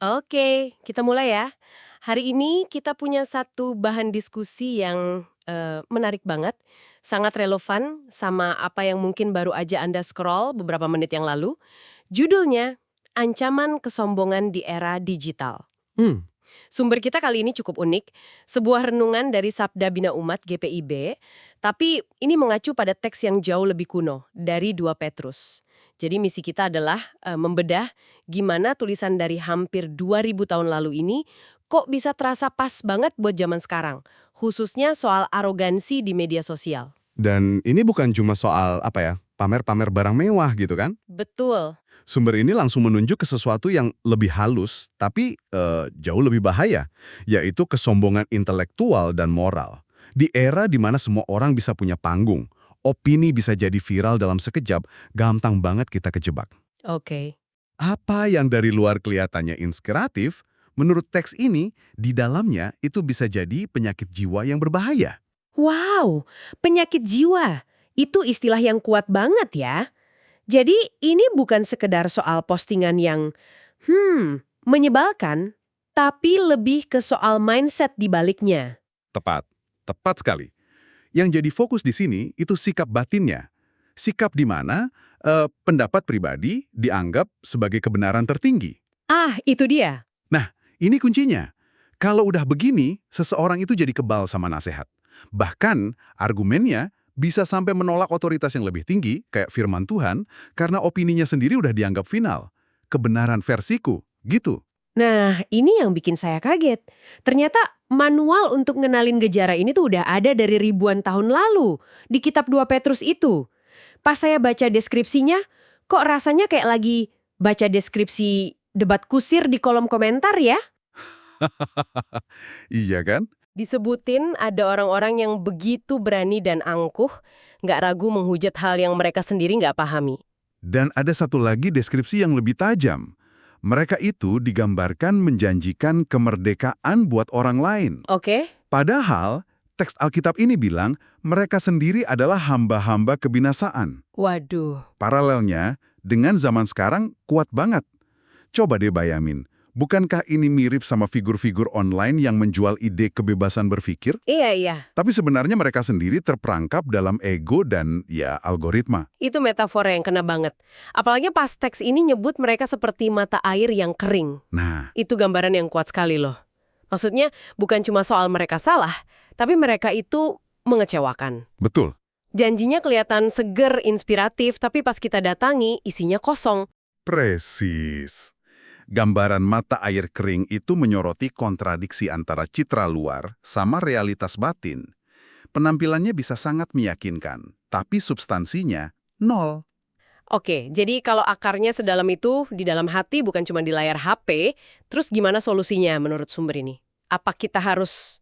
Oke, kita mulai ya. Hari ini kita punya satu bahan diskusi yang menarik banget, sangat relevan sama apa yang mungkin baru aja Anda scroll beberapa menit yang lalu. Judulnya, Ancaman Kesombongan di Era Digital. Hmm, Sumber kita kali ini cukup unik, sebuah renungan dari Sabda Bina Umat GPIB, tapi ini mengacu pada teks yang jauh lebih kuno, dari 2 Petrus. Jadi misi kita adalah membedah gimana tulisan dari hampir 2000 tahun lalu ini kok bisa terasa pas banget buat zaman sekarang, khususnya soal arogansi di media sosial. dan ini bukan cuma soal pamer-pamer barang mewah gitu kan? Betul. Sumber ini langsung menunjuk ke sesuatu yang lebih halus, tapi jauh lebih bahaya, yaitu kesombongan intelektual dan moral. Di era di mana semua orang bisa punya panggung, opini bisa jadi viral dalam sekejap, gampang banget kita kejebak. Oke. Apa yang dari luar kelihatannya inspiratif, menurut teks ini, di dalamnya itu bisa jadi penyakit jiwa yang berbahaya. Wow, penyakit jiwa. Itu istilah yang kuat banget ya. Jadi ini bukan sekedar soal postingan yang, menyebalkan, tapi lebih ke soal mindset di baliknya. Tepat, tepat sekali. Yang jadi fokus di sini itu sikap batinnya. Sikap di mana pendapat pribadi dianggap sebagai kebenaran tertinggi. Ah, itu dia. Nah, ini kuncinya. Kalau udah begini, seseorang itu jadi kebal sama nasihat. Bahkan, argumennya bisa sampai menolak otoritas yang lebih tinggi, kayak firman Tuhan, karena opininya sendiri udah dianggap final. Kebenaran versiku, gitu. Nah, ini yang bikin saya kaget. Ternyata manual untuk ngenalin gejala ini tuh udah ada dari ribuan tahun lalu di kitab 2 Petrus itu. Pas saya baca deskripsinya, kok rasanya kayak lagi baca deskripsi debat kusir di kolom komentar ya? Iya kan? Disebutin ada orang-orang yang begitu berani dan angkuh, nggak ragu menghujat hal yang mereka sendiri nggak pahami. Dan ada satu lagi deskripsi yang lebih tajam. Mereka itu digambarkan menjanjikan kemerdekaan buat orang lain. Oke? Padahal, teks Alkitab ini bilang mereka sendiri adalah hamba-hamba kebinasaan. Waduh. Paralelnya, dengan zaman sekarang kuat banget. Coba deh bayangin, bukankah ini mirip sama figur-figur online yang menjual ide kebebasan berpikir? Iya, iya. Tapi sebenarnya mereka sendiri terperangkap dalam ego dan ya algoritma. Itu metafora yang kena banget. Apalagi pas teks ini nyebut mereka seperti mata air yang kering. Nah, Itu gambaran yang kuat sekali loh. Maksudnya bukan cuma soal mereka salah, tapi mereka itu mengecewakan. betul. Janjinya kelihatan seger, inspiratif, tapi pas kita datangi, isinya kosong. Presis. Gambaran mata air kering itu menyoroti kontradiksi antara citra luar sama realitas batin. Penampilannya bisa sangat meyakinkan, tapi substansinya nol. Oke, jadi kalau akarnya sedalam itu, di dalam hati bukan cuma di layar HP, terus gimana solusinya menurut sumber ini? Apa kita harus,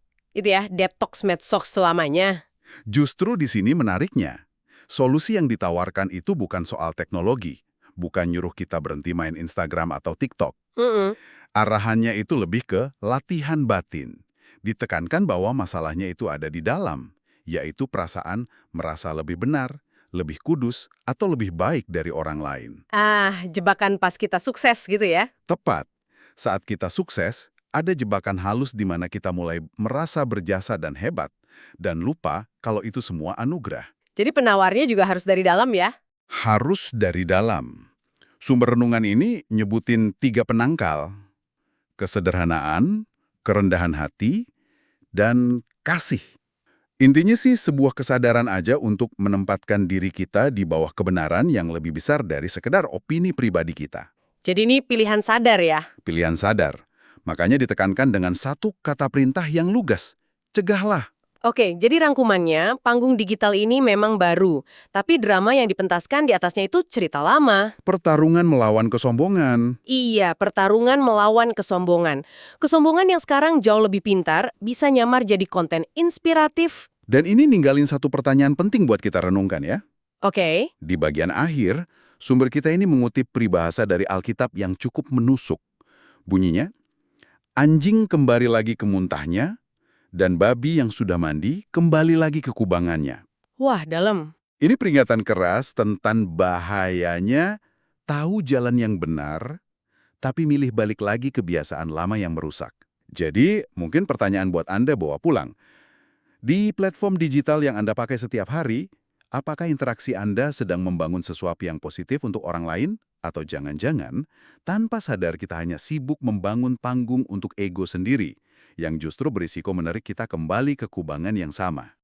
detox medsos selamanya? Justru di sini menariknya. Solusi yang ditawarkan itu bukan soal teknologi, bukan nyuruh kita berhenti main Instagram atau TikTok. Mm-mm. Arahannya itu lebih ke latihan batin. Ditekankan bahwa masalahnya itu ada di dalam, yaitu perasaan merasa lebih benar, lebih kudus, atau lebih baik dari orang lain. Ah, jebakan pas kita sukses gitu ya? Tepat, saat kita sukses, ada jebakan halus di mana kita mulai merasa berjasa dan hebat, dan lupa kalau itu semua anugerah. Jadi penawarnya juga harus dari dalam ya? Harus dari dalam. Sumber renungan ini nyebutin 3 penangkal: kesederhanaan, kerendahan hati, dan kasih. Intinya sih sebuah kesadaran aja untuk menempatkan diri kita di bawah kebenaran yang lebih besar dari sekedar opini pribadi kita. Jadi ini pilihan sadar ya? Pilihan sadar. Makanya ditekankan dengan satu kata perintah yang lugas. Cegahlah. Oke, jadi rangkumannya, panggung digital ini memang baru, tapi drama yang dipentaskan di atasnya itu cerita lama. Pertarungan melawan kesombongan. Iya, pertarungan melawan kesombongan. Kesombongan yang sekarang jauh lebih pintar, bisa nyamar jadi konten inspiratif. Dan ini ninggalin satu pertanyaan penting buat kita renungkan ya. Oke, Di bagian akhir, sumber kita ini mengutip peribahasa dari Alkitab yang cukup menusuk. Bunyinya, anjing kembali lagi ke muntahnya, dan babi yang sudah mandi kembali lagi ke kubangannya. wah dalam. Ini peringatan keras tentang bahayanya tahu jalan yang benar, tapi milih balik lagi kebiasaan lama yang merusak. Jadi, mungkin pertanyaan buat Anda bawa pulang. Di platform digital yang Anda pakai setiap hari, apakah interaksi Anda sedang membangun sesuatu yang positif untuk orang lain? Atau jangan-jangan, tanpa sadar kita hanya sibuk membangun panggung untuk ego sendiri, yang justru berisiko menarik kita kembali ke kubangan yang sama.